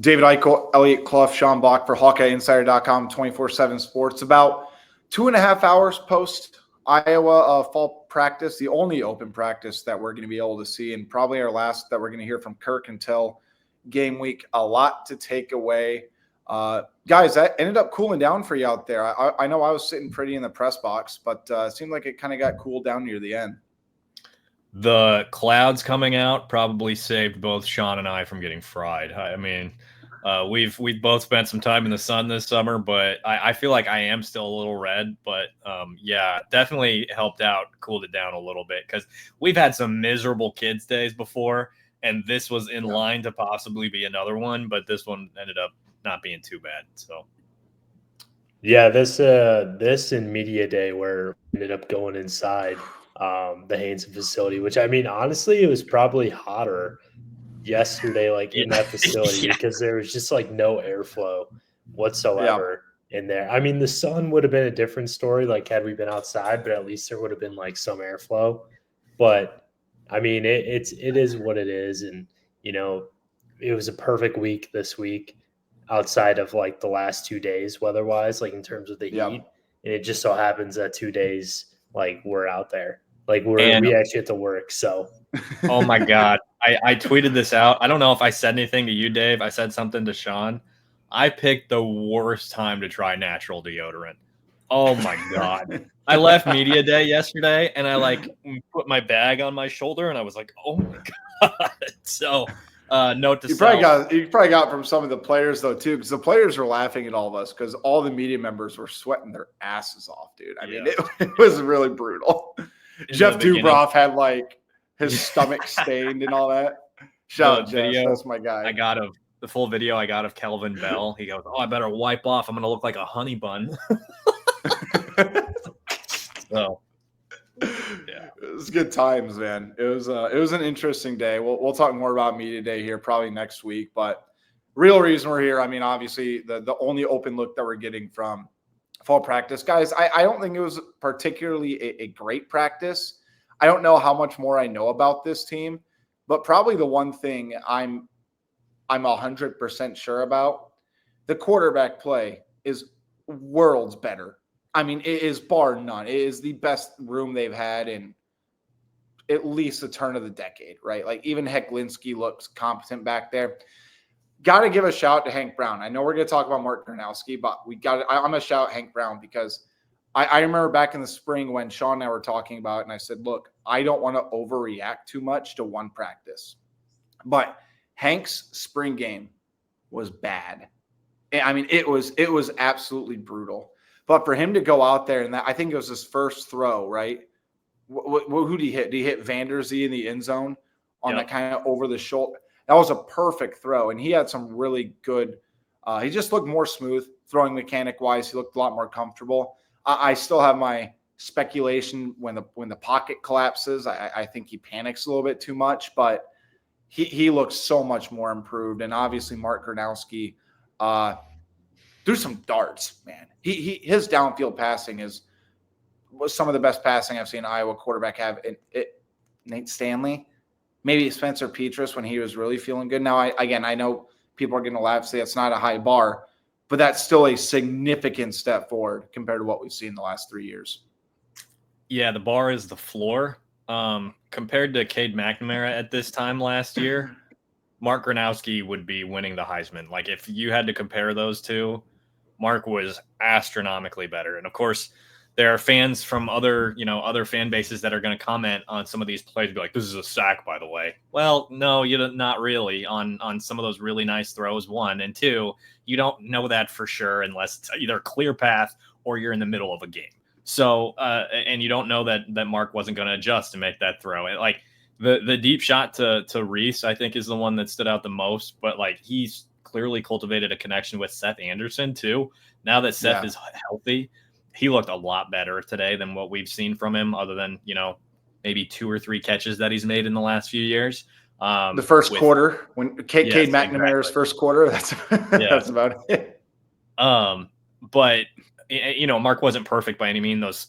David Eichel, Elliot Clough, Sean Bach for HawkeyeInsider.com, 24/7 Sports. About 2.5 hours post Iowa fall practice, the only open practice that we're going to be able to see, and probably our last that we're going to hear from Kirk until game week. A lot to take away. Guys, that ended up cooling down for you out there. I know I was sitting pretty in the press box, but it seemed like it kind of got cooled down near the end. The clouds coming out probably saved both Sean and I from getting fried. I mean, we've both spent some time in the sun this summer, but I feel like I am still a little red. But yeah, definitely helped out, cooled it down a little bit, because we've had some miserable kids' days before, and this was in line to possibly be another one, but this one ended up not being too bad. So yeah, this and media day where we ended up going inside the Haynes facility, which, I mean, honestly, it was probably hotter yesterday, like in that facility, because there was just like no airflow whatsoever in there. I mean, the sun would have been a different story, like had we been outside, but at least there would have been like some airflow. But I mean, it is what it is, and you know, it was a perfect week this week, outside of like the last 2 days weather-wise, like in terms of the heat, and it just so happens that 2 days like we're out there, like we actually have to work. So, oh my God. I tweeted this out. I don't know if I said anything to you, Dave. I said something to Sean. I picked the worst time to try natural deodorant. Oh my God. I left media day yesterday and I like put my bag on my shoulder and I was like, oh my God. So note to self. You probably got from some of the players though too, because the players were laughing at all of us because all the media members were sweating their asses off, dude. I mean, it was really brutal. Jeff Dubroff had like his stomach stained and all that. Shout out, Jeff. That's my guy. The full video I got of Kelvin Bell. He goes, "Oh, I better wipe off. I'm going to look like a honey bun." So, yeah, it was good times, man. It was an interesting day. We'll talk more about media day here probably next week, but real reason we're here. I mean, obviously the only open look that we're getting from fall practice, guys. I don't think it was particularly a great practice. I don't know how much more I know about this team, but probably the one thing I'm 100% sure about, the quarterback play is worlds better. I mean, it is bar none. It is the best room they've had in at least the turn of the decade, right? Like even Hecklinski looks competent back there. Got to give a shout to Hank Brown. I know we're going to talk about Mark Gronowski, but I'm going to shout Hank Brown because I remember back in the spring when Sean and I were talking about it, and I said, look, I don't want to overreact too much to one practice. But Hank's spring game was bad. I mean, it was absolutely brutal. But for him to go out there, and I think it was his first throw, right? Who did he hit? Did he hit Vanderzee in the end zone on that kind of over the shoulder? That was a perfect throw, and he had some really good he just looked more smooth throwing mechanic-wise. He looked a lot more comfortable. I still have my speculation when the pocket collapses. I think he panics a little bit too much, but he looks so much more improved. And obviously Mark Gronowski threw some darts, man. His downfield passing was some of the best passing I've seen Iowa quarterback have. Nate Stanley, maybe Spencer Petras when he was really feeling good. Now, I know people are going to laugh, say it's not a high bar, but that's still a significant step forward compared to what we've seen the last 3 years. Yeah, the bar is the floor. Compared to Cade McNamara at this time last year, Mark Gronowski would be winning the Heisman. Like if you had to compare those two, Mark was astronomically better. And of course, there are fans from other fan bases that are going to comment on some of these plays and be like, this is a sack, by the way. Well, no, not really on some of those really nice throws, one. And two, you don't know that for sure unless it's either a clear path or you're in the middle of a game. So, and you don't know that Mark wasn't going to adjust to make that throw. Like the deep shot to Reese, I think is the one that stood out the most, but like he's clearly cultivated a connection with Seth Anderson too. Now that Seth is healthy, he looked a lot better today than what we've seen from him, other than, maybe 2 or 3 catches that he's made in the last few years. The first quarter, when Cade McNamara's first quarter, that's about it. But Mark wasn't perfect by any means.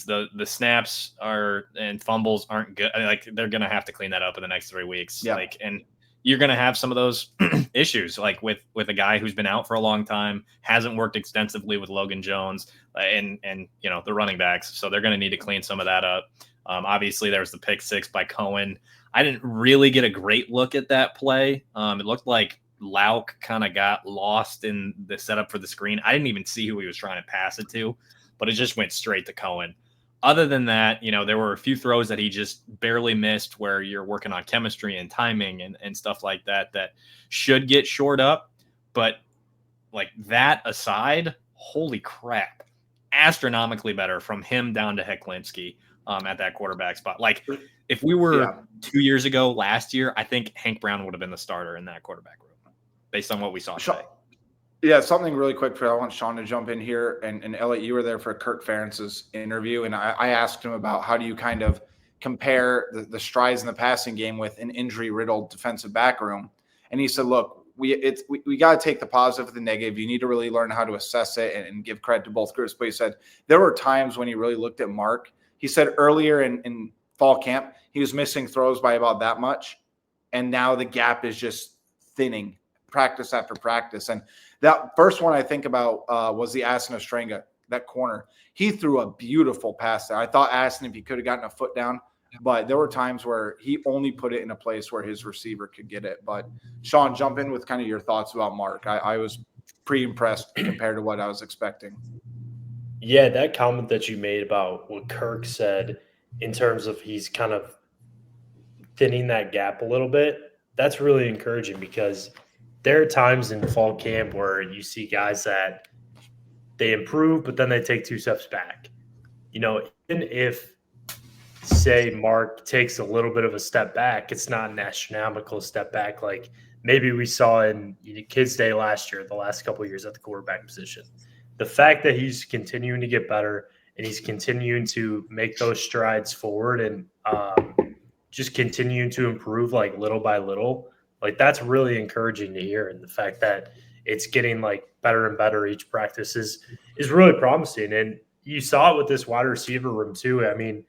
The snaps and fumbles aren't good. Like they're gonna have to clean that up in the next 3 weeks. Yeah. And you're going to have some of those issues, like with a guy who's been out for a long time, hasn't worked extensively with Logan Jones and the running backs. So they're going to need to clean some of that up. Obviously, there was the pick 6 by Cohen. I didn't really get a great look at that play. It looked like Lauk kind of got lost in the setup for the screen. I didn't even see who he was trying to pass it to, but it just went straight to Cohen. Other than that, there were a few throws that he just barely missed where you're working on chemistry and timing and stuff like that should get shored up. But like that aside, holy crap, astronomically better from him down to Hecklinski at that quarterback spot. Like if we were 2 years ago, last year, I think Hank Brown would have been the starter in that quarterback room based on what we saw today. Yeah, something really quick. I want Sean to jump in here. And Elliot, you were there for Kirk Ferentz's interview, and I asked him about how do you kind of compare the strides in the passing game with an injury-riddled defensive back room. And he said, look, we got to take the positive and the negative. You need to really learn how to assess it and give credit to both groups. But he said there were times when he really looked at Mark. He said earlier in fall camp, he was missing throws by about that much. And now the gap is just thinning practice after practice. And that first one I think about was the Aston Ostrenga, that corner. He threw a beautiful pass there. I thought Aston, if he could have gotten a foot down, but there were times where he only put it in a place where his receiver could get it. But Sean, jump in with kind of your thoughts about Mark. I was pretty impressed compared to what I was expecting. Yeah, that comment that you made about what Kirk said in terms of he's kind of thinning that gap a little bit, that's really encouraging because there are times in fall camp where you see guys that they improve, but then they take 2 steps back. Even if, say, Mark takes a little bit of a step back, it's not an astronomical step back like maybe we saw in Kids Day last year, the last couple of years at the quarterback position. The fact that he's continuing to get better and he's continuing to make those strides forward and just continuing to improve like little by little, like that's really encouraging to hear. And the fact that it's getting like better and better each practice is really promising. And you saw it with this wide receiver room too. I mean,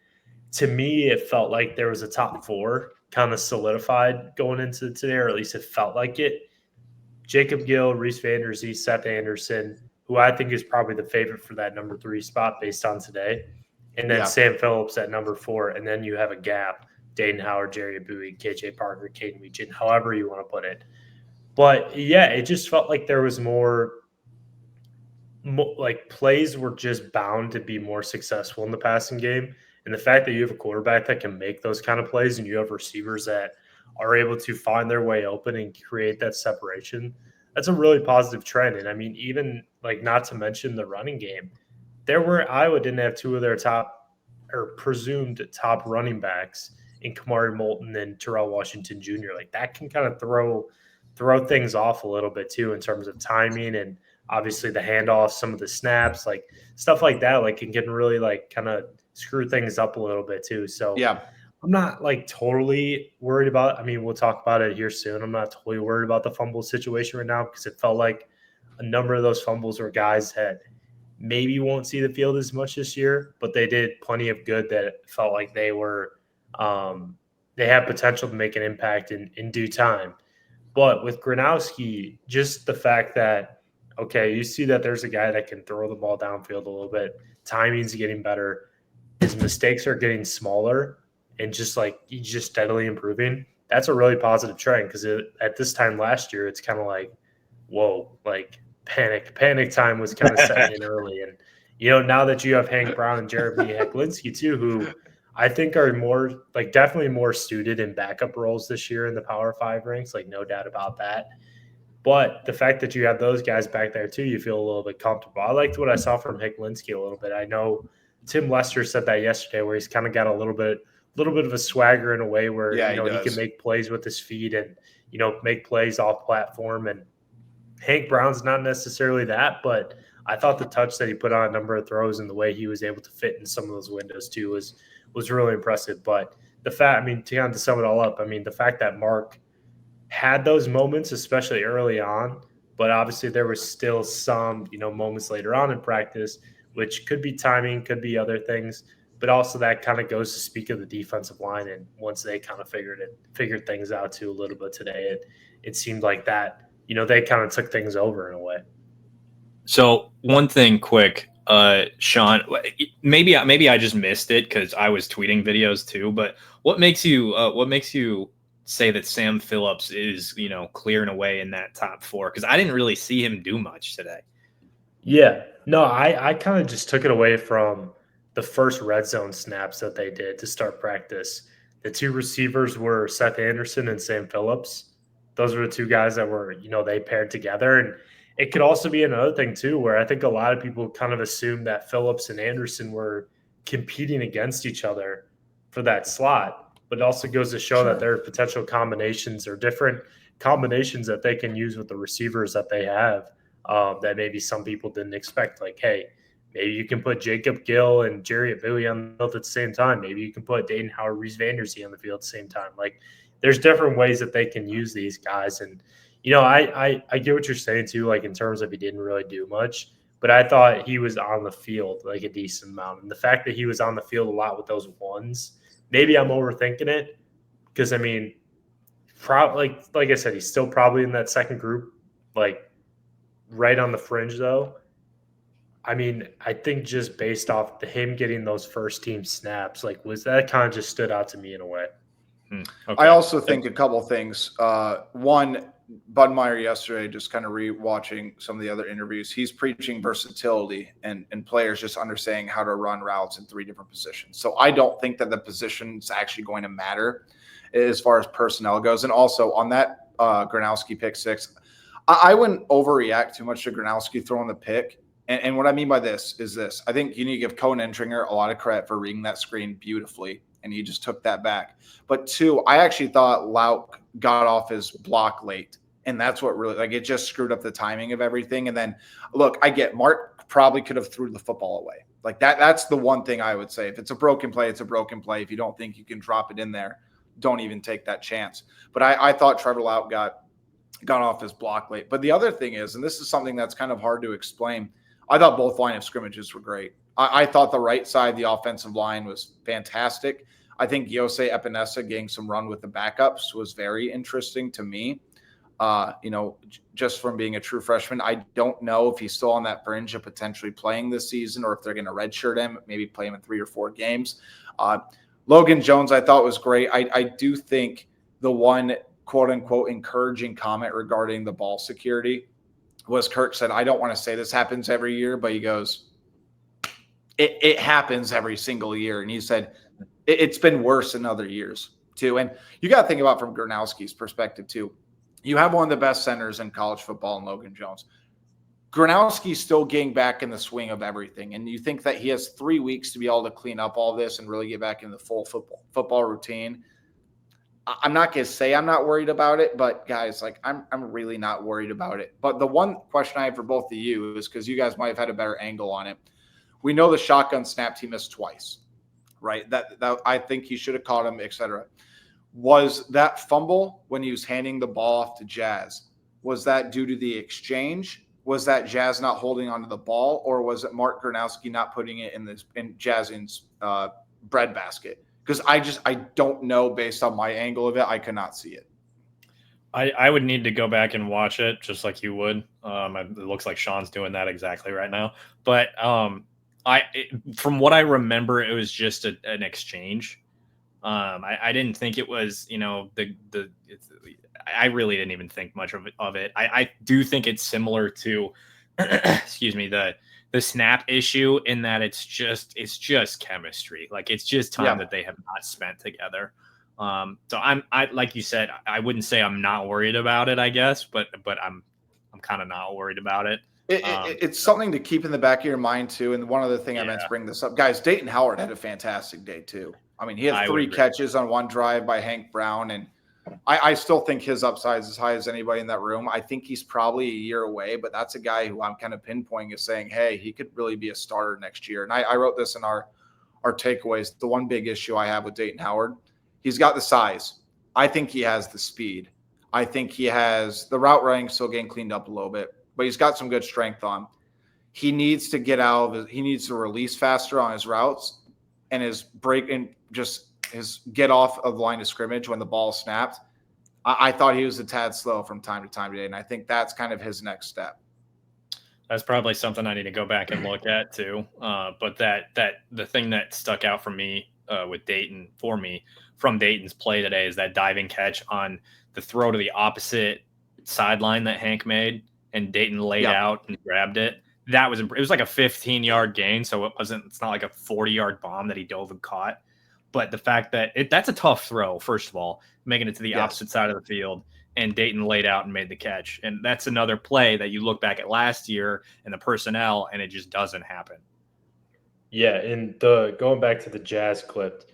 to me, it felt like there was a top 4 kind of solidified going into today, or at least it felt like it. Jacob Gill, Reese Vanderzee, Seth Anderson, who I think is probably the favorite for that number 3 spot based on today. And then Sam Phillips at number 4. And then you have a gap, Dayton Howard, Jerry Bowie, KJ Parker, Caden Weechen, however you want to put it. But yeah, it just felt like there was more like plays were just bound to be more successful in the passing game. And the fact that you have a quarterback that can make those kind of plays and you have receivers that are able to find their way open and create that separation, that's a really positive trend. And I mean, even like not to mention the running game, Iowa didn't have 2 of their top or presumed top running backs in Kamari Moulton and Terrell Washington Jr. Like that can kind of throw things off a little bit too in terms of timing and obviously the handoffs, some of the snaps, like stuff like that, like can get really like kind of screw things up a little bit too. So yeah, I'm not like totally worried about, I mean, we'll talk about it here soon. I'm not totally worried about the fumble situation right now because it felt like a number of those fumbles were guys that maybe won't see the field as much this year, but they did plenty of good that it felt like they were they have potential to make an impact in due time. But with Gronowski, just the fact that, okay, you see that there's a guy that can throw the ball downfield a little bit, timing's getting better, his mistakes are getting smaller, and just like he's just steadily improving. That's a really positive trend because at this time last year, it's kind of like, whoa, like panic time was kind of setting in early. And, now that you have Hank Brown and Jeremy Hecklinski too, who I think are more like definitely more suited in backup roles this year in the Power 5 ranks, like no doubt about that. But the fact that you have those guys back there too, you feel a little bit comfortable. I liked what I saw from Hecklinski a little bit. I know Tim Lester said that yesterday where he's kind of got a little bit of a swagger in a way where he can make plays with his feet and make plays off platform. And Hank Brown's not necessarily that, but I thought the touch that he put on a number of throws and the way he was able to fit in some of those windows too was really impressive. But the fact, I mean, to sum it all up, I mean, the fact that Mark had those moments, especially early on, but obviously there was still some, moments later on in practice, which could be timing, could be other things. but also that kind of goes to speak of the defensive line. And once they kind of figured things out too a little bit today, it seemed like that, they kind of took things over in a way. So one thing quick, Sean, maybe I just missed it because I was tweeting videos too, but what makes you say that Sam Phillips is, clearing away in that top 4? Because I didn't really see him do much today. Yeah, no, I kind of just took it away from the first red zone snaps that they did to start practice. The 2 receivers were Seth Anderson and Sam Phillips. Those were the 2 guys that were, they paired together. And it could also be another thing too, where I think a lot of people kind of assumed that Phillips and Anderson were competing against each other for that slot. But it also goes to show that there are potential combinations or different combinations that they can use with the receivers that they have that maybe some people didn't expect. Like, hey, maybe you can put Jacob Gill and Jarrett Bowie on the field at the same time. Maybe you can put Dayton Howard, Reese Vandersee on the field at the same time. Like, there's different ways that they can use these guys. And, I get what you're saying too, like in terms of he didn't really do much, but I thought he was on the field like a decent amount. And the fact that he was on the field a lot with those ones, maybe I'm overthinking it because, probably like I said, he's still probably in that second group, like right on the fringe though. I think just based off him getting those first team snaps, like was that kind of just stood out to me in a way. Okay. I also think a couple things. One, Bud Meyer yesterday, just kind of re-watching some of the other interviews, he's preaching versatility and players just understanding how to run routes in 3 different positions. So I don't think that the position's actually going to matter as far as personnel goes. And also on that Gronowski pick 6, I wouldn't overreact too much to Gronowski throwing the pick. And what I mean by this is this. I think you need to give Cohen Entringer a lot of credit for reading that screen beautifully, and he just took that back. But 2, I actually thought Lauk got off his block late, and that's what really, it just screwed up the timing of everything. And then, look, I get Mark probably could have threw the football away. Like that's the one thing I would say. If it's a broken play, it's a broken play. If you don't think you can drop it in there, don't even take that chance. But I thought Trevor Lauk got off his block late. But the other thing is, and this is something that's kind of hard to explain, I thought both line of scrimmages were great. I thought the right side, the offensive line, was fantastic. I think Yosei Epinesa getting some run with the backups was very interesting to me. Just from being a true freshman, I don't know if he's still on that fringe of potentially playing this season or if they're going to redshirt him, maybe play him in 3 or 4 games. Logan Jones, I thought was great. I do think the one quote unquote encouraging comment regarding the ball security was Kirk said, I don't want to say this happens every year, but he goes, it happens every single year. And he said, it's been worse in other years too. And you got to think about from Gronowski's perspective too. You have one of the best centers in college football in Logan Jones. Gronowski's still getting back in the swing of everything. And you think that he has 3 weeks to be able to clean up all this and really get back in the full football routine. I'm not going to say I'm not worried about it, but guys, I'm really not worried about it. But the one question I have for both of you is, because you guys might have had a better angle on it. We know the shotgun snap he missed twice, right? That I think he should have caught him, etc. Was that fumble when he was handing the ball off to Jazz? Was that due to the exchange? Was that Jazz not holding onto the ball, or was it Mark Gronowski not putting it in Jazz's bread basket? Because I don't know based on my angle of it. I cannot see it. I would need to go back and watch it just like you would. It looks like Sean's doing that exactly right now. But from what I remember, it was just an exchange. I didn't think it was, I really didn't even think much of it. I do think it's similar to, excuse me, the snap issue in that it's just chemistry. Like it's just time that they have not spent together. So I like you said, I wouldn't say I'm not worried about it, I guess, but I'm kind of not worried about it. It's something to keep in the back of your mind too. And one other thing I meant to bring this up, guys, Dayton Howard had a fantastic day too. I mean, he had 3 catches on 1 drive by Hank Brown, and I still think his upside is as high as anybody in that room. I think he's probably a year away, but that's a guy who I'm kind of pinpointing as saying, hey, he could really be a starter next year. And I wrote this in our takeaways. The one big issue I have with Dayton Howard, he's got the size. I think he has the speed. I think he has the route running still getting cleaned up a little bit, but he's got some good strength on. He needs to get out of it. He needs to release faster on his routes. and his break and just his get off of the line of scrimmage when the ball snapped, I thought he was a tad slow from time to time today, and I think that's kind of his next step. That's probably something I need to go back and look at too. But that the thing that stuck out for me with Dayton from Dayton's play today is that diving catch on the throw to the opposite sideline that Hank made, and Dayton laid out and grabbed it. It was like a 15-yard gain, so it's not like a 40-yard bomb that he dove and caught. But the fact that that's a tough throw, first of all, making it to the opposite side of the field, and Dayton laid out and made the catch. And that's another play that you look back at last year and the personnel, and it just doesn't happen. Yeah, and going back to the Jazz clip,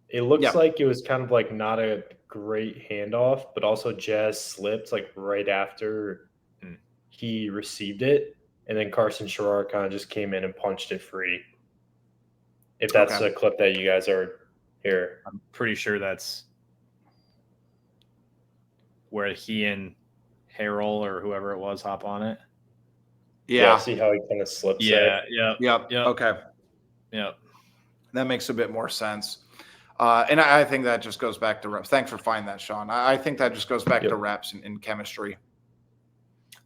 it looks like it was kind of like not a great handoff, but also Jazz slipped like right after he received it, and then Carson Sherrar kind of just came in and punched it free. If that's a clip that you guys are here. I'm pretty sure that's where he and Harrell or whoever it was hop on it. Yeah, see how he kind of slips there? Yep. Okay. Yep. That makes a bit more sense. And I think that just goes back to reps. Thanks for finding that, Sean. I think that just goes back to reps and chemistry.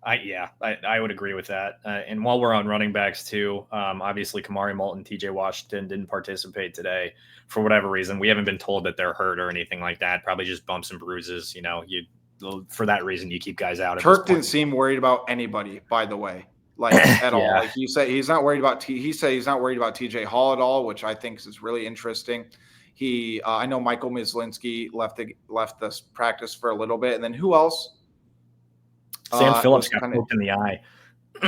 I would agree with that. And while we're on running backs too, obviously Kamari Moulton, TJ Washington didn't participate today for whatever reason. We haven't been told that they're hurt or anything like that. Probably just bumps and bruises. You know, for that reason, you keep guys out. Kirk didn't seem worried about anybody, by the way, like at all. Like he said, he's not worried about. He said he's not worried about TJ Hall at all, which I think is really interesting. I know Michael Myslinski left this practice for a little bit, and then who else? Sam Phillips got poked in the eye.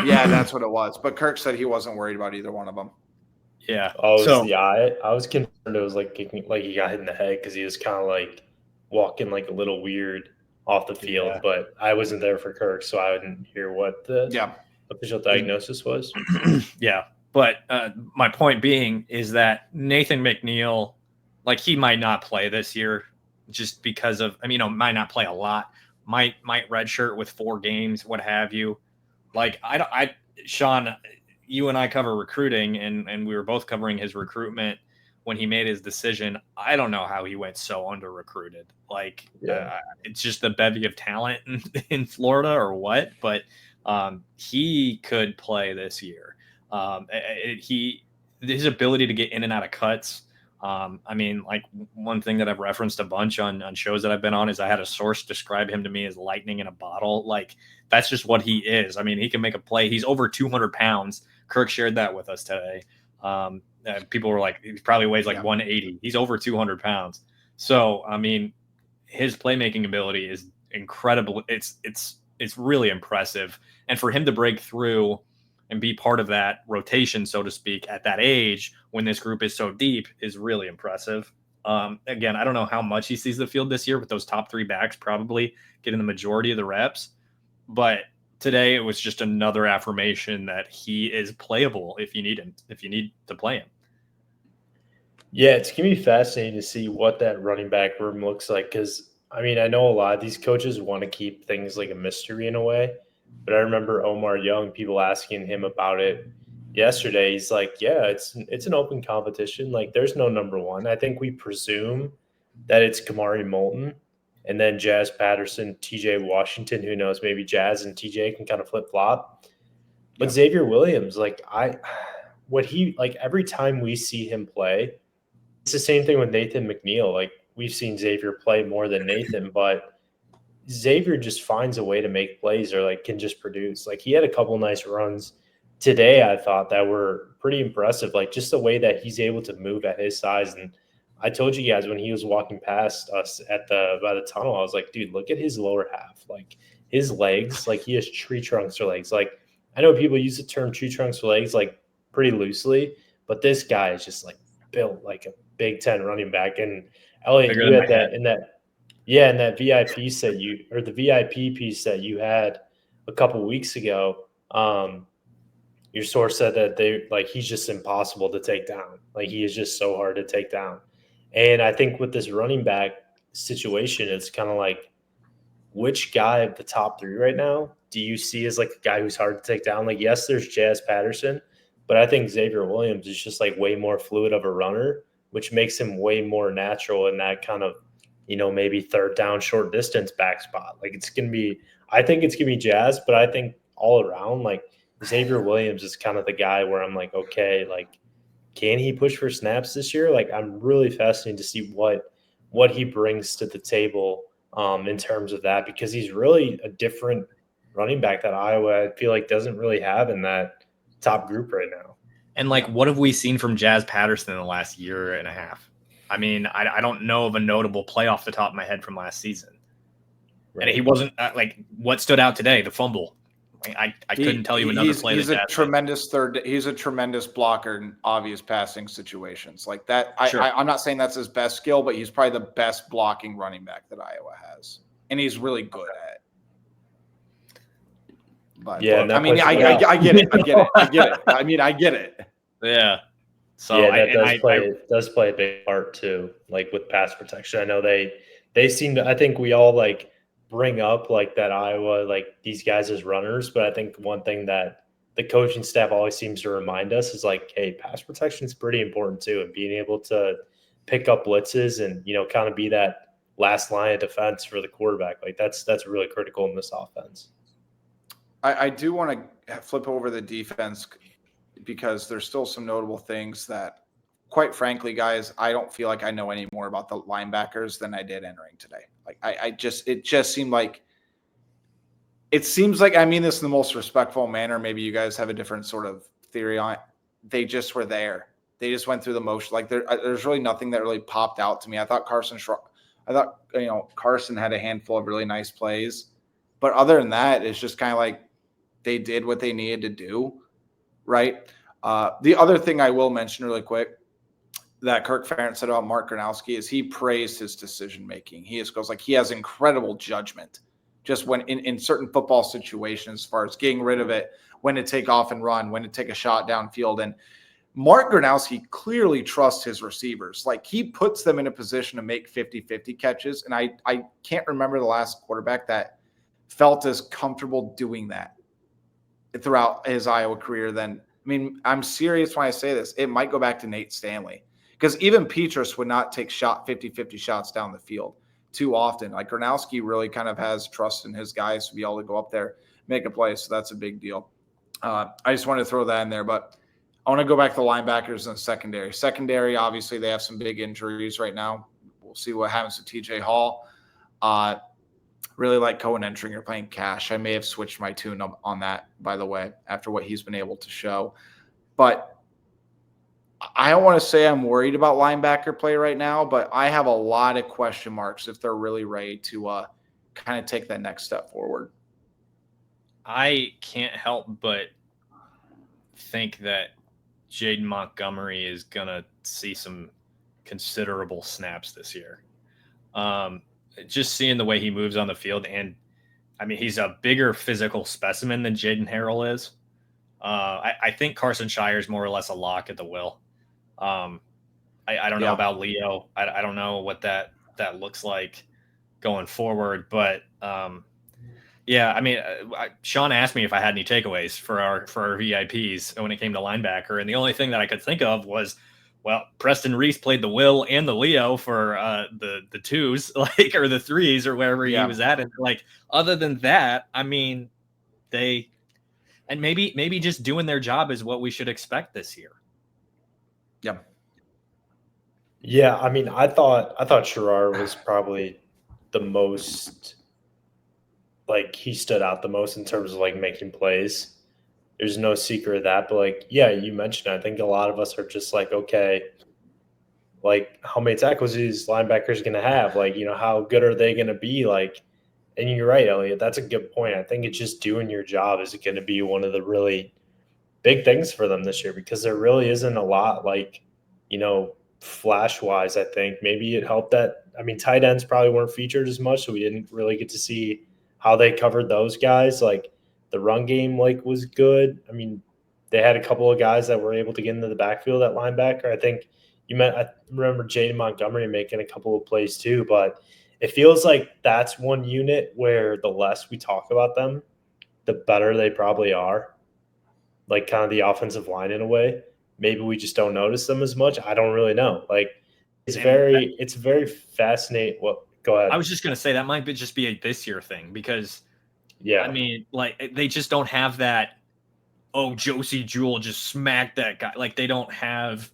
Yeah, that's what it was. But Kirk said he wasn't worried about either one of them. Yeah. Oh, it was the eye. I was concerned it was like he got hit in the head because he was kind of like walking like a little weird off the field. Yeah. But I wasn't there for Kirk, so I didn't hear what the official diagnosis was. Yeah. But my point being is that Nathan McNeil, like he might not play this year just because of, might not play a lot. Might redshirt with 4 games, what have you. Like Sean, you and I cover recruiting, and we were both covering his recruitment when he made his decision. I don't know how he went so under recruited. Like it's just a bevy of talent in Florida or what, but he could play this year. His ability to get in and out of cuts. Like one thing that I've referenced a bunch on shows that I've been on is I had a source describe him to me as lightning in a bottle. Like that's just what he is. He can make a play. He's over 200 pounds. Kirk shared that with us today. People were like, he probably weighs like 180. He's over 200 pounds. So, his playmaking ability is incredible. It's really impressive. And for him to break through and be part of that rotation, so to speak, at that age when this group is so deep is really impressive. Again, I don't know how much he sees the field this year with those top 3 backs probably getting the majority of the reps. But today it was just another affirmation that he is playable if you need him, if you need to play him. Yeah, it's going to be fascinating to see what that running back room looks like because, I know a lot of these coaches want to keep things like a mystery in a way. But I remember Omar Young, people asking him about it yesterday. He's like, yeah, it's an open competition. Like, there's no number one. I think we presume that it's Kamari Moulton and then Jazz Patterson, TJ Washington. Who knows? Maybe Jazz and TJ can kind of flip-flop. But Xavier Williams, every time we see him play, it's the same thing with Nathan McNeil. Like, we've seen Xavier play more than Nathan, but Xavier just finds a way to make plays or can just produce. Like he had a couple nice runs today, I thought that were pretty impressive. Like just the way that he's able to move at his size. And I told you guys when he was walking past us by the tunnel, I was like, dude, look at his lower half. Like his legs, like he has tree trunks for legs. Like I know people use the term tree trunks for legs like pretty loosely, but this guy is just like built like a Big Ten running back. And Elliot, you had that in that. Yeah, and that VIP piece that you had a couple weeks ago, your source said that he's just impossible to take down. Like he is just so hard to take down. And I think with this running back situation, it's kind of like which guy of the top 3 right now do you see as like a guy who's hard to take down? Like, yes, there's Jazz Patterson, but I think Xavier Williams is just like way more fluid of a runner which makes him way more natural in that kind of, maybe third down, short distance back spot. Like I think it's going to be Jazz, but I think all around, like Xavier Williams is kind of the guy where I'm like, okay, like, can he push for snaps this year? Like, I'm really fascinated to see what he brings to the table in terms of that, because he's really a different running back that Iowa, I feel like, doesn't really have in that top group right now. And like, what have we seen from Jazz Patterson in the last year and a half? I mean, I don't know of a notable play off the top of my head from last season. Right. And he wasn't like, what stood out today? The fumble. I couldn't tell you another play. He's a tremendous He's a tremendous blocker in obvious passing situations like that. Sure. I'm not saying that's his best skill, but he's probably the best blocking running back that Iowa has, and he's really good at it. But yeah, I mean, I get it. I mean, I get it. Yeah. So yeah, that does play a big part too. Like with pass protection, I know they seem to. I think we all like bring up like that Iowa, like these guys as runners, but I think one thing that the coaching staff always seems to remind us is like, hey, pass protection is pretty important too, and being able to pick up blitzes and kind of be that last line of defense for the quarterback. Like that's really critical in this offense. I do want to flip over the defense because there's still some notable things that, quite frankly, guys, I don't feel like I know any more about the linebackers than I did entering today. Like it just seemed like, it seems like, I mean this in the most respectful manner. Maybe you guys have a different sort of theory on it. They just were there. They just went through the motion. Like there's really nothing that really popped out to me. I thought Carson had a handful of really nice plays, but other than that, it's just kind of like they did what they needed to do. Right. The other thing I will mention really quick that Kirk Ferentz said about Mark Gronowski is he praised his decision-making. He just goes like, he has incredible judgment just when in certain football situations, as far as getting rid of it, when to take off and run, when to take a shot downfield. And Mark Gronowski clearly trusts his receivers. Like he puts them in a position to make 50-50 catches. And I can't remember the last quarterback that felt as comfortable doing that throughout his Iowa career than, I mean, I'm serious when I say this. It might go back to Nate Stanley, because even Petrus would not take 50-50 shots down the field too often. Like Gronowski really kind of has trust in his guys to be able to go up there, make a play. So that's a big deal. I just wanted to throw that in there, but I want to go back to the linebackers and the secondary. Secondary, obviously, they have some big injuries right now. We'll see what happens to TJ Hall. Really like Cohen entering or playing cash. I may have switched my tune on that, by the way, after what he's been able to show. But I don't want to say I'm worried about linebacker play right now, but I have a lot of question marks if they're really ready to kind of take that next step forward. I can't help but think that Jaden Montgomery is going to see some considerable snaps this year. Just seeing the way he moves on the field, and I mean, he's a bigger physical specimen than Jaden Harrell is. I think Carson Shire is more or less a lock at the will. I don't know about Leo. I don't know what that looks like going forward, but yeah, I mean, Sean asked me if I had any takeaways for our VIPs when it came to linebacker, and the only thing that I could think of was, well, Preston Reese played the Will and the Leo for the twos, like, or the threes, or wherever he was at. And like, other than that, I mean, maybe just doing their job is what we should expect this year. Yeah. Yeah, I mean, I thought Sherrar was probably the most, like, he stood out the most in terms of like making plays. There's no secret of that, but like, yeah, you mentioned it. I think a lot of us are just like, okay, like how many tackles is linebackers going to have? Like, how good are they going to be? Like, and you're right, Elliot, that's a good point. I think it's just doing your job is going to be one of the really big things for them this year, because there really isn't a lot, like, flash wise. I think maybe it helped that, I mean, tight ends probably weren't featured as much, so we didn't really get to see how they covered those guys. Like, the run game, like, was good. I mean, they had a couple of guys that were able to get into the backfield at linebacker. I think I remember Jaden Montgomery making a couple of plays too, but it feels like that's one unit where the less we talk about them, the better they probably are. Like, kind of the offensive line in a way. Maybe we just don't notice them as much. I don't really know. Like, it's very fascinating. Well, go ahead. I was just going to say that might just be a this year thing because, Yeah. I mean, like they just don't have that. Oh, Josie Jewell just smacked that guy. Like they don't have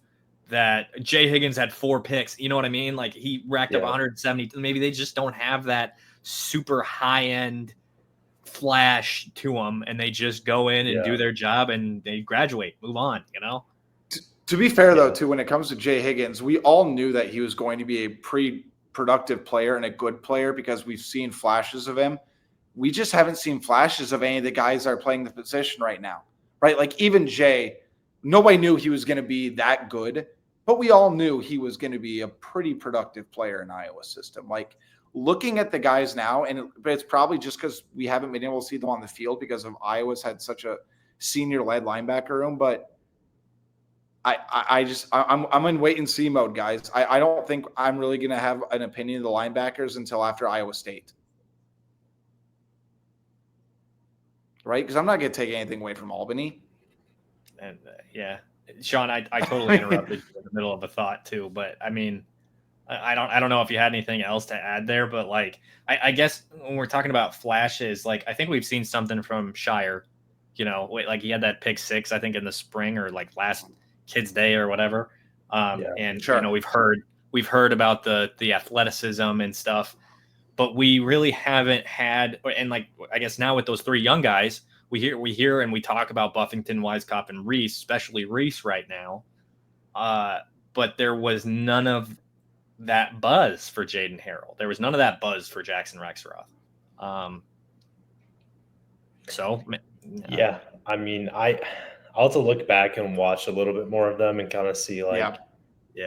that. Jay Higgins had 4 picks. You know what I mean? Like he racked up 170. Maybe they just don't have that super high end flash to them, and they just go in and do their job and they graduate, move on. You know. To be fair, though, too, when it comes to Jay Higgins, we all knew that he was going to be a pretty productive player and a good player because we've seen flashes of him. We just haven't seen flashes of any of the guys that are playing the position right now, right? Like even Jay, nobody knew he was going to be that good, but we all knew he was going to be a pretty productive player in Iowa system. Like looking at the guys now, but it's probably just because we haven't been able to see them on the field because of Iowa's had such a senior-led linebacker room, but I'm in wait and see mode, guys. I don't think I'm really going to have an opinion of the linebackers until after Iowa State. Right? Because I'm not going to take anything away from Albany. And Sean, I totally interrupted you in the middle of a thought too, but I mean, I don't know if you had anything else to add there, but like, I guess when we're talking about flashes, like I think we've seen something from Shire, you know, like he had that pick 6, I think in the spring or like last Kids Day or whatever. And you know, we've heard about the athleticism and stuff, but we really haven't had, and like, I guess now with those 3 young guys, we hear and we talk about Buffington, Weiskopf, and Reese, especially Reese right now. But there was none of that buzz for Jaden Harrell. There was none of that buzz for Jackson Rexroth. Yeah, I mean, I'll have to look back and watch a little bit more of them and kind of see like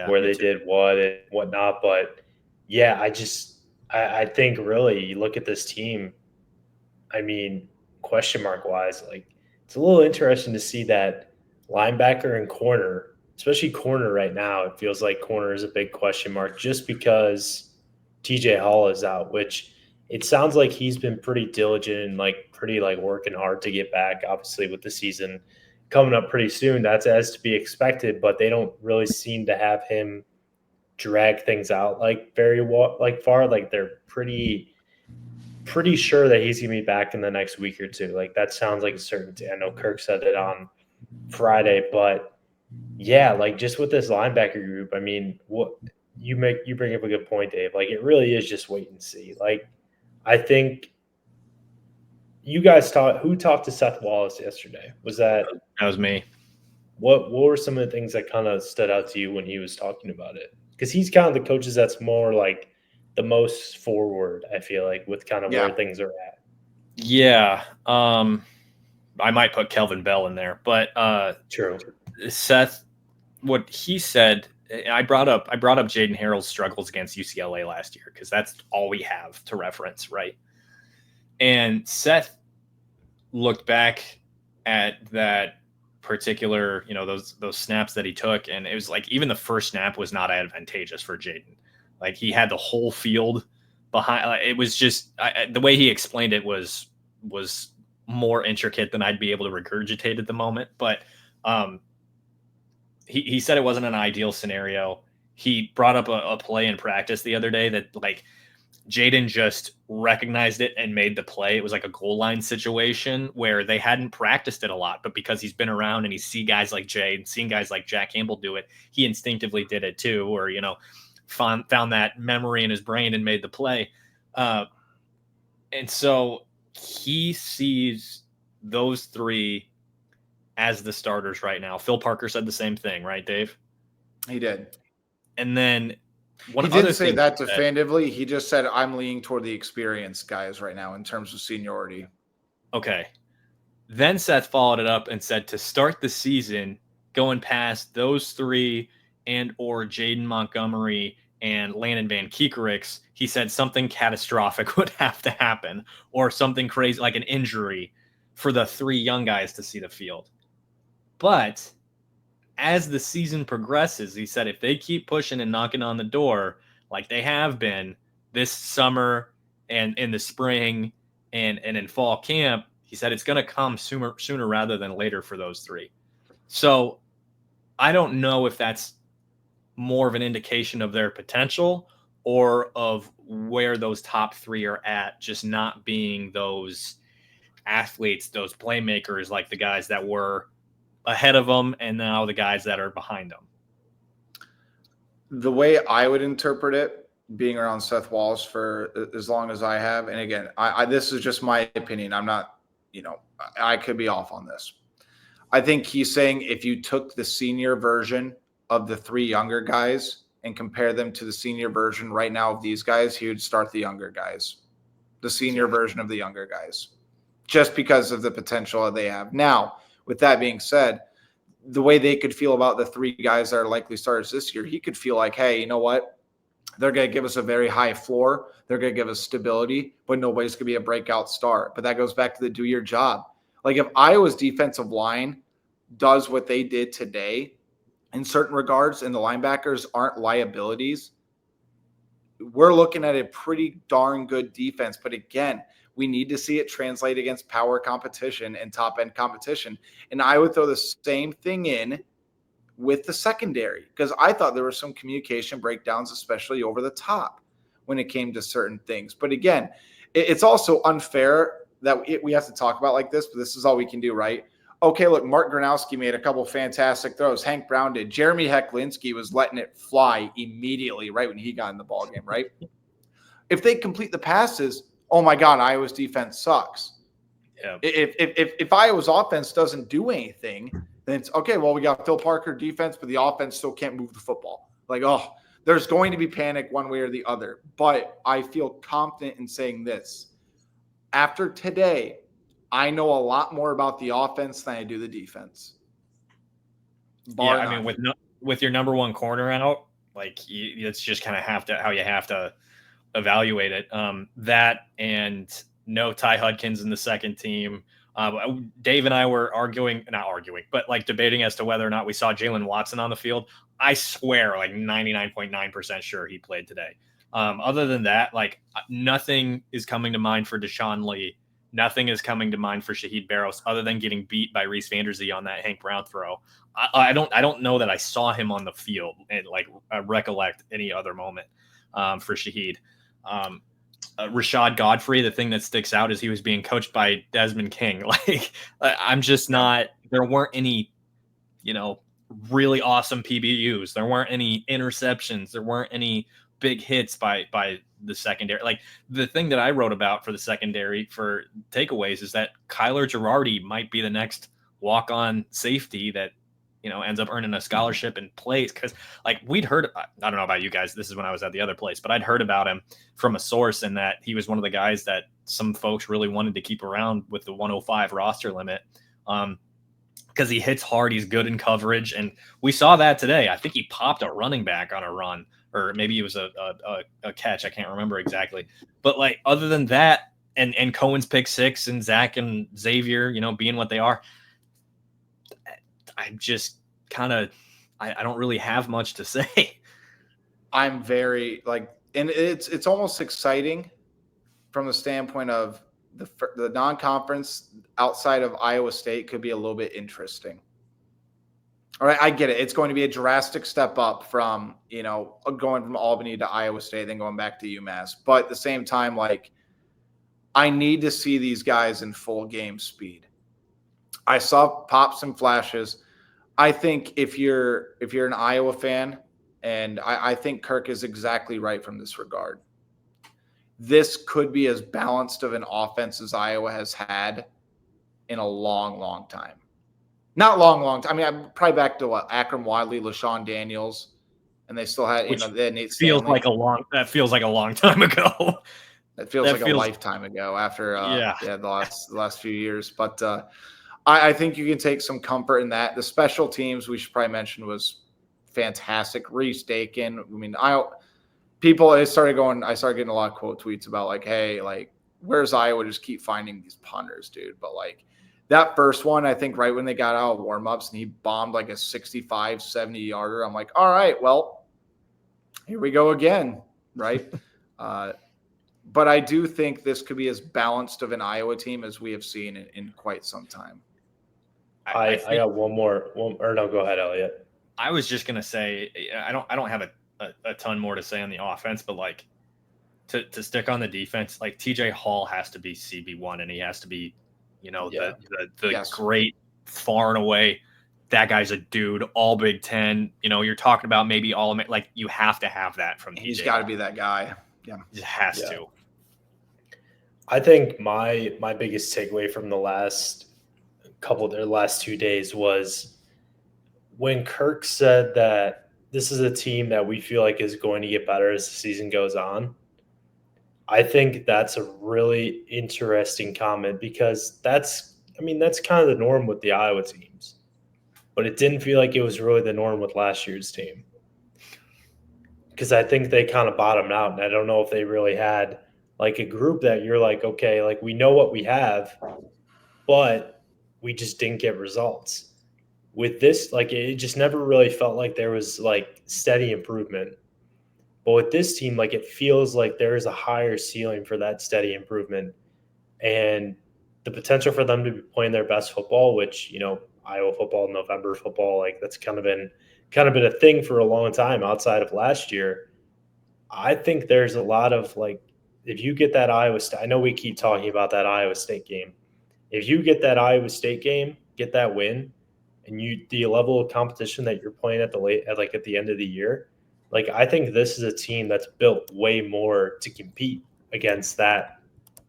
where they did what and whatnot. But yeah, I think really you look at this team, I mean, question mark wise, like it's a little interesting to see that linebacker and corner, especially corner right now. It feels like corner is a big question mark just because TJ Hall is out, which it sounds like he's been pretty diligent and like pretty like working hard to get back. Obviously, with the season coming up pretty soon, that's as to be expected. But they don't really seem to have him drag things out like very far. Like they're pretty sure that he's gonna be back in the next week or two. Like that sounds like a certainty. I know Kirk said it on Friday, but yeah, like just with this linebacker group, I mean, what you bring up a good point, Dave. Like it really is just wait and see. Like I think you guys who talked to Seth Wallace yesterday? That was me. What were some of the things that kind of stood out to you when he was talking about it? Because he's kind of the coaches that's more like the most forward, I feel like, with kind of where things are at. Yeah. I might put Kelvin Bell in there, but true. Seth, what he said, I brought up Jaden Harrell's struggles against UCLA last year because that's all we have to reference, right? And Seth looked back at that particular, you know, those snaps that he took, and it was like even the first snap was not advantageous for Jaden. Like he had the whole field behind. Like, it was just the way he explained it was more intricate than I'd be able to regurgitate at the moment. But he said it wasn't an ideal scenario. He brought up a play in practice the other day that like Jaden just recognized it and made the play. It was like a goal line situation where they hadn't practiced it a lot, but because he's been around and he's seen guys like Jay and seen guys like Jack Campbell do it, he instinctively did it too, or, you know, found that memory in his brain and made the play. And so he sees those 3 as the starters right now. Phil Parker said the same thing, right, Dave? He did. And then he didn't say that definitively. He just said, I'm leaning toward the experienced guys right now in terms of seniority. Okay. Then Seth followed it up and said to start the season, going past those 3 and or Jaden Montgomery and Landon Van Keekerix, he said something catastrophic would have to happen or something crazy like an injury for the 3 young guys to see the field. But as the season progresses, he said if they keep pushing and knocking on the door like they have been this summer and in the spring and in fall camp, he said it's going to come sooner rather than later for those 3. So I don't know if that's more of an indication of their potential or of where those top three are at, just not being those athletes, those playmakers like the guys that were ahead of them and now the guys that are behind them? The way I would interpret it, being around Seth Wallace for as long as I have, and again, I this is just my opinion. I'm not, I could be off on this. I think he's saying if you took the senior version of the three younger guys and compare them to the senior version right now of these guys, he would start the younger guys, the senior version of the younger guys, just because of the potential that they have. Now, with that being said, the way they could feel about the three guys that are likely starters this year, he could feel like, hey, you know what? They're going to give us a very high floor. They're going to give us stability, but nobody's going to be a breakout star. But that goes back to the do your job. Like if Iowa's defensive line does what they did today in certain regards and the linebackers aren't liabilities, we're looking at a pretty darn good defense. But again, we need to see it translate against power competition and top-end competition. And I would throw the same thing in with the secondary because I thought there were some communication breakdowns, especially over the top when it came to certain things. But again, it's also unfair that we have to talk about like this, but this is all we can do, right? Okay, look, Mark Gronowski made a couple fantastic throws. Hank Brown did. Jeremy Hecklinski was letting it fly immediately right when he got in the ballgame, right? If they complete the passes, oh my God, Iowa's defense sucks. Yeah. If Iowa's offense doesn't do anything, then it's okay. Well, we got Phil Parker defense, but the offense still can't move the football. Like, oh, there's going to be panic one way or the other. But I feel confident in saying this. After today, I know a lot more about the offense than I do the defense. Bar I mean, with your number one corner out, like it's just kind of how you have to evaluate it. That and no Ty Hudkins in the second team. Dave and I were not arguing, but like debating as to whether or not we saw Jalen Watson on the field. I swear, like 99.9% sure he played today. Other than that, like nothing is coming to mind for Deshaun Lee. Nothing is coming to mind for Shaheed Barrows other than getting beat by Reese Vanderzee on that Hank Brown throw. I don't know that I saw him on the field and like recollect any other moment for Shaheed. Rashad Godfrey, the thing that sticks out is he was being coached by Desmond King. Like I'm just not. There weren't any, really awesome PBUs. There weren't any interceptions. There weren't any big hits by the secondary. Like the thing that I wrote about for the secondary for takeaways is that Kyler Girardi might be the next walk-on safety that ends up earning a scholarship and plays. Because like we'd heard, I don't know about you guys, this is when I was at the other place, but I'd heard about him from a source and that he was one of the guys that some folks really wanted to keep around with the 105 roster limit. Because he hits hard, he's good in coverage, and we saw that today. I think he popped a running back on a run, or maybe it was a catch. I can't remember exactly. But like other than that, and Cohen's pick six and Zach and Xavier, being what they are, I'm just I don't really have much to say. I'm very and it's almost exciting from the standpoint of the non-conference outside of Iowa State could be a little bit interesting. All right, I get it. It's going to be a drastic step up from, going from Albany to Iowa State, then going back to UMass. But at the same time, I need to see these guys in full game speed. I saw pops and flashes. I think if you're an Iowa fan, and I think Kirk is exactly right from this regard, this could be as balanced of an offense as Iowa has had in a long, long time. Not long time. I mean, I'm probably back to Akram Wadley, LaShawn Daniels, and they still had, they had Nate Stanley. That feels like a long time ago. That feels like a lifetime ago after the last few years. But I think you can take some comfort in that. The special teams we should probably mention was fantastic. Reese Dakin. I mean, I started getting a lot of quote tweets about hey, where's Iowa? Just keep finding these punters, dude. But that first one, I think right when they got out of warmups and he bombed a 65, 70 yarder. I'm like, all right, well, here we go again. Right. But I do think this could be as balanced of an Iowa team as we have seen in quite some time. I got one more. No, go ahead, Elliot. I was just gonna say I don't have a ton more to say on the offense, but like to stick on the defense, like TJ Hall has to be CB1, and he has to be, the Yes. great far and away. That guy's a dude, all Big Ten. You're talking about maybe all like you have to have that from TJ. He's got to be that guy. Yeah, it has to. I think my biggest takeaway from the last 2 days was when Kirk said that this is a team that we feel like is going to get better as the season goes on. I think that's a really interesting comment because that's kind of the norm with the Iowa teams. But it didn't feel like it was really the norm with last year's team. Because I think they kind of bottomed out, and I don't know if they really had like a group that you're like, okay, like we know what we have, but we just didn't get results. With this, like it just never really felt like there was like steady improvement. But with this team, like it feels like there is a higher ceiling for that steady improvement and the potential for them to be playing their best football, which, Iowa football, November football, like that's kind of been a thing for a long time outside of last year. I think there's a lot of like, if you get that Iowa State, I know we keep talking about that Iowa State game. If you get that Iowa State game, get that win, and the level of competition that you're playing at the end of the year, like I think this is a team that's built way more to compete against that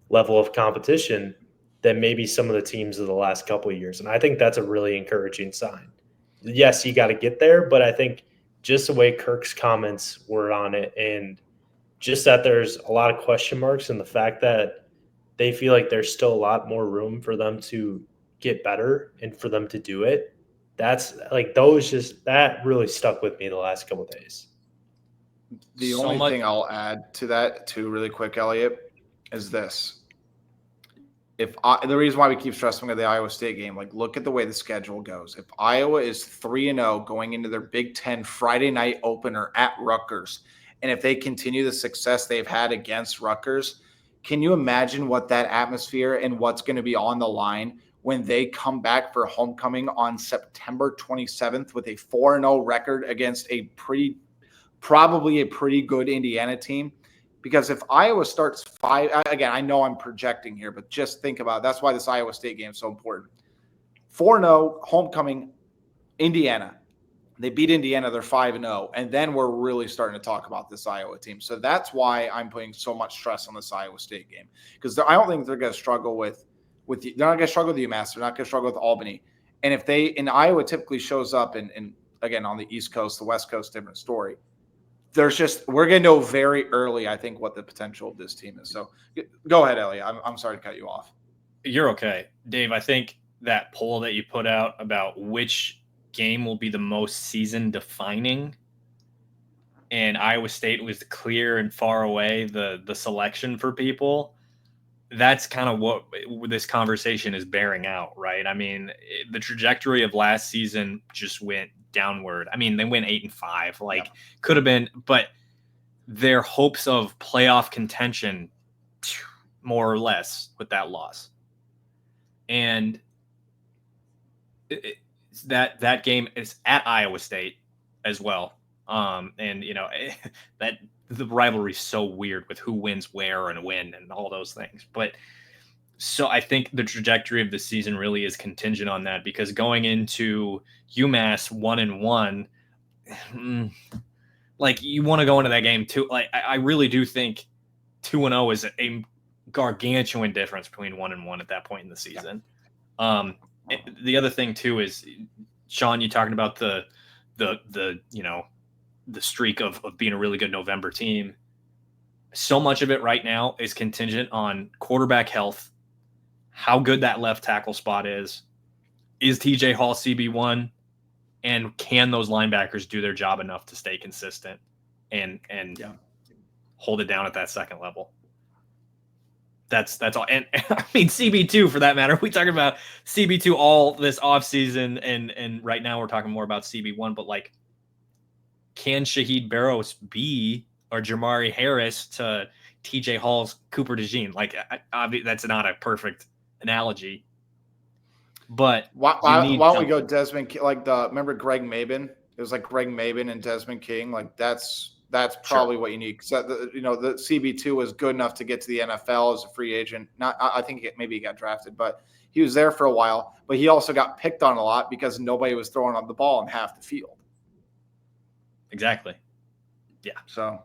level of competition than maybe some of the teams of the last couple of years. And I think that's a really encouraging sign. Yes, you got to get there, but I think just the way Kirk's comments were on it and just that there's a lot of question marks and the fact that they feel like there's still a lot more room for them to get better and for them to do it. That's like that really stuck with me the last couple of days. The only thing I'll add to that too really quick, Elliot, is this. The reason why we keep stressing at the Iowa State game, like look at the way the schedule goes. If Iowa is 3-0 going into their Big Ten Friday night opener at Rutgers, and if they continue the success they've had against Rutgers, can you imagine what that atmosphere and what's going to be on the line when they come back for homecoming on September 27th with a 4-0 record against probably a pretty good Indiana team? Because if Iowa starts 5, again, I know I'm projecting here, but just think about it. That's why this Iowa State game is so important. 4-0, homecoming, Indiana. They beat Indiana, they're 5-0, and then we're really starting to talk about this Iowa team. So that's why I'm putting so much stress on this Iowa State game, because I don't think they're going to struggle with they're not going to struggle with UMass. They're not going to struggle with Albany. And if Iowa typically shows up, and again on the East Coast, the West Coast, different story. We're going to know very early, I think, what the potential of this team is. So go ahead, Elliot. I'm sorry to cut you off. You're okay. Dave, I think that poll that you put out about which game will be the most season defining, and Iowa State was clear and far away the selection for people. That's kind of what this conversation is bearing out, right? I mean, the trajectory of last season just went downward. I mean, they went 8-5, like could have been, but their hopes of playoff contention more or less with that loss. And that game is at Iowa State as well. And that the rivalry is so weird with who wins where and when and all those things. But so I think the trajectory of the season really is contingent on that, because going into UMass 1-1, like you want to go into that game too. Like I really do think 2-0 is a gargantuan difference between 1-1 at that point in the season. The other thing too is, Sean, you talking about the streak of being a really good November team. So much of it right now is contingent on quarterback health, how good that left tackle spot is TJ Hall CB1, and can those linebackers do their job enough to stay consistent and hold it down at that second level. That's all. And I mean, CB2 for that matter. We talked about CB2 all this offseason, and right now we're talking more about CB1, but like, can Shaheed Barrows be or Jamari Harris to TJ Hall's Cooper DeJean? Like, that's not a perfect analogy, but why don't we go Desmond? Like remember Greg Maben? It was like Greg Maben and Desmond King. Like that's probably what you need. So the CB2 was good enough to get to the NFL as a free agent. I think maybe he got drafted, but he was there for a while. But he also got picked on a lot because nobody was throwing on the ball in half the field. Exactly. Yeah. So,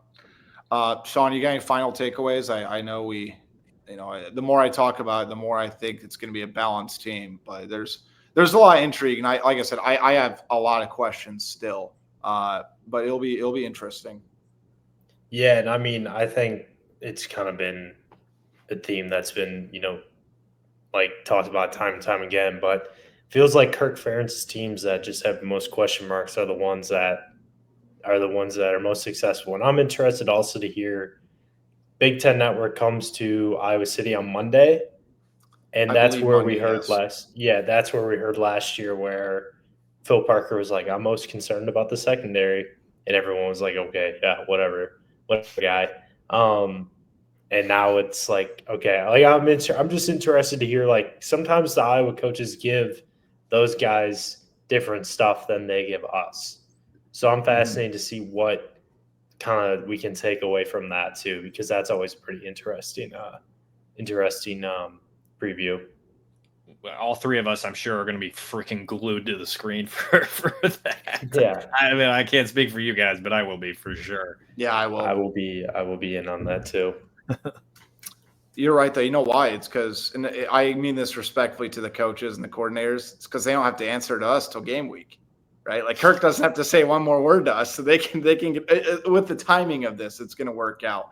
Sean, you got any final takeaways? I know the more I talk about it, the more I think it's going to be a balanced team. But there's a lot of intrigue, and like I said, I have a lot of questions still. But it'll be interesting. Yeah, and I mean, I think it's kind of been a theme that's been, like talked about time and time again, but feels like Kirk Ferentz's teams that just have the most question marks are the ones that are most successful. And I'm interested also to hear Big Ten Network comes to Iowa City on Monday. And that's where we heard that's where we heard last year where Phil Parker was like, I'm most concerned about the secondary. And everyone was like, okay, yeah, whatever guy. And now it's like, okay, like I'm just interested to hear, like, sometimes the Iowa coaches give those guys different stuff than they give us. So I'm fascinated to see what kind of we can take away from that too, because that's always pretty interesting preview. All three of us, I'm sure, are going to be freaking glued to the screen for that. Yeah. I mean, I can't speak for you guys, but I will be for sure. Yeah, I will. I will be in on that too. You're right, though. You know why? It's because, and I mean this respectfully to the coaches and the coordinators, it's because they don't have to answer to us till game week, right? Like Kirk doesn't have to say one more word to us, so they can get, with the timing of this, it's going to work out.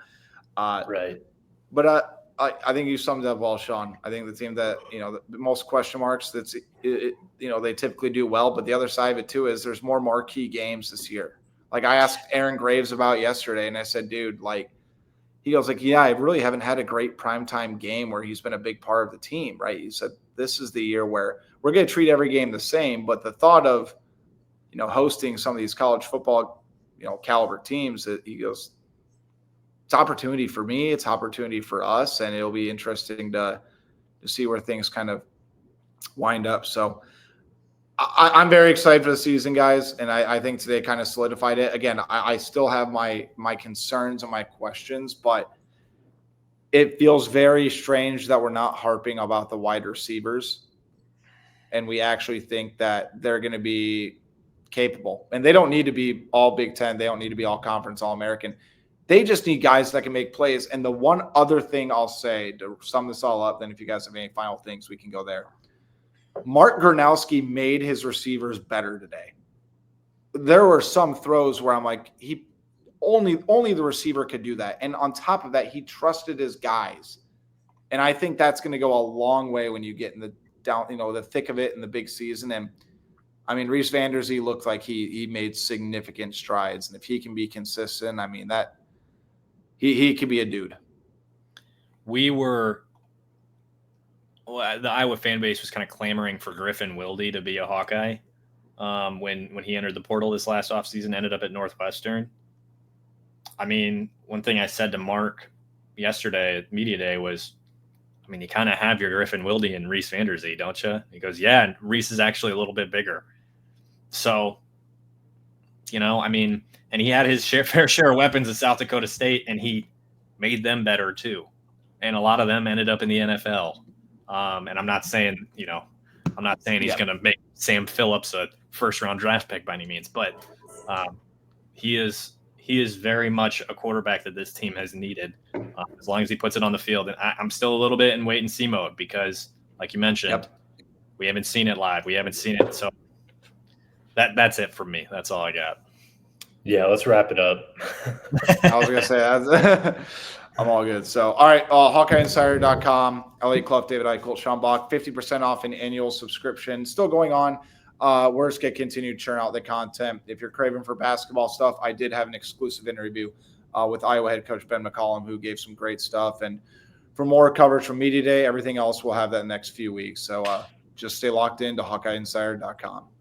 Right. But I think you summed it up well, Sean. I think the team that, the most question marks, they typically do well. But the other side of it, too, is there's more marquee games this year. Like I asked Aaron Graves about yesterday, and I said, dude, like, he goes like, yeah, I really haven't had a great primetime game where he's been a big part of the team, right? He said, this is the year where we're going to treat every game the same. But the thought of, hosting some of these college football, caliber teams, he goes, it's opportunity for me. It's opportunity for us. And it'll be interesting to see where things kind of wind up. So I'm very excited for the season, guys. And I think today kind of solidified it. Again, I still have my concerns and my questions, but it feels very strange that we're not harping about the wide receivers. And we actually think that they're going to be capable. And they don't need to be all Big Ten. They don't need to be all conference, all American. They just need guys that can make plays. And the one other thing I'll say to sum this all up, then if you guys have any final things, we can go there. Mark Gronowski made his receivers better today. There were some throws where I'm like, he only the receiver could do that. And on top of that, he trusted his guys. And I think that's going to go a long way when you get in the the thick of it in the big season. And I mean, Reese Vanderzee looked like he made significant strides. And if he can be consistent, I mean, that he could be a dude. The Iowa fan base was kind of clamoring for Griffin Wilde to be a Hawkeye when he entered the portal this last offseason, ended up at Northwestern. I mean, one thing I said to Mark yesterday at Media Day was, I mean, you kind of have your Griffin Wilde and Reese Vanderzee, don't you? He goes, yeah, and Reese is actually a little bit bigger. So, I mean, and he had his fair share of weapons at South Dakota State, and he made them better too. And a lot of them ended up in the NFL. And I'm not saying, he's going to make Sam Phillips a first-round draft pick by any means, but he is very much a quarterback that this team has needed as long as he puts it on the field. And I'm still a little bit in wait-and-see mode because, like you mentioned, we haven't seen it live. We haven't seen it. So that's it for me. That's all I got. Yeah, let's wrap it up. I was going to say I'm all good. So, all right, HawkeyeInsider.com, Elliot Clough, David Eichel, Sean Bach, 50% off an annual subscription. Still going on. We're just going to continue to churn out the content. If you're craving for basketball stuff, I did have an exclusive interview with Iowa head coach Ben McCollum, who gave some great stuff. And for more coverage from Media Day, everything else, we'll have that in the next few weeks. So just stay locked in to HawkeyeInsider.com.